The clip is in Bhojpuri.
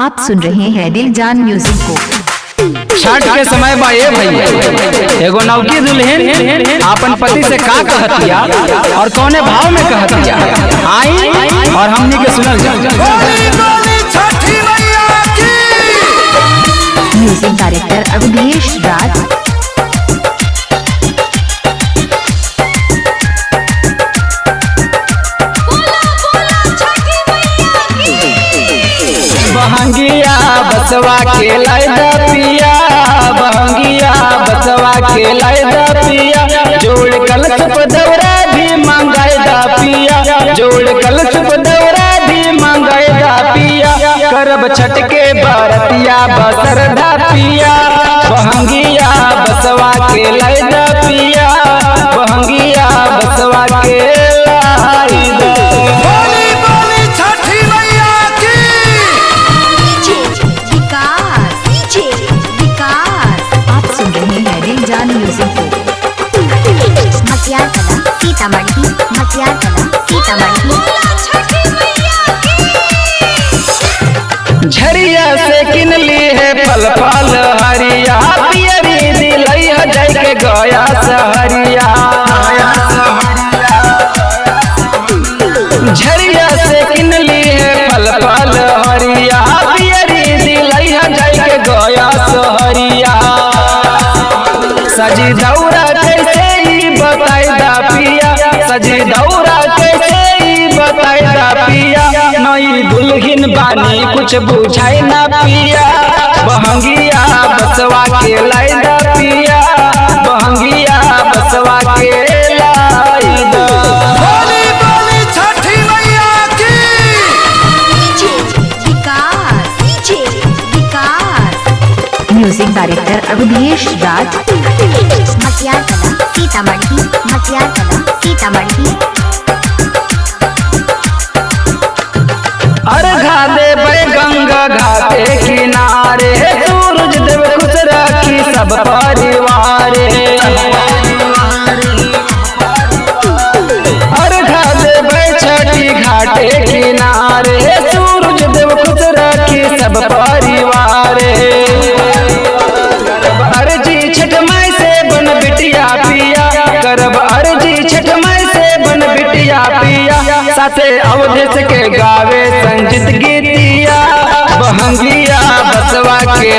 आप सुन रहे हैं दिल जान म्यूजिक को। छठ के समय बा ए भैया एगो नौकी दुल्हन अपन पति से का कहतिया और कौने भाव में कहतिया आई और हमनी के सुनल जाओ। म्यूजिक डायरेक्टर अवधेश राज। बहंगिया बसवा के लाइदा पिया, बहंगिया बसवा के लाइदा पिया, जोड़ कलश पदौरा भी मंगाइदा पिया, जोड़ कलश पदौरा भी मंगाइदा पिया, करब छठ के बरतिया बसरधा पिया, बहंगिया बसवा के लाइदा पिया, बहंगिया बसवा के लाइदा। सीतामढ़ी झरिया से किनली है फल फल हरिया, पियरी दिलई है जाय के गया सहरिया, झरिया से किनली है फल फल हरिया, पियरी दिलई है जाय के गया सहरिया, सजी दौरा कैसे ही बताइदा पिया, सजी दौरा कैसे ही बताइदा पिया, नई दुल्हन बानी कुछ बुझाई ना पिया, बहंगिया बसवा के लाइदा पिया, बहंगिया बसवा के लाइदा। म्यूजिक डायरेक्टर अवधेश राज। सीतामढ़ी अर्घा देवे गंगा घाटे किनारे, सूरज देव खुश रखी सब परिवारे, अर्घा देवे छठी घाटे किनारे, सूरज देव खुश रखी सब परिवारे, अर्जी छठ माई से बन बिटिया पिया, करब अर्जी छठ माई से बन बिटिया पिया, साथे अवधेश के गावे संजीत गीतिया, बहंगिया बसवा के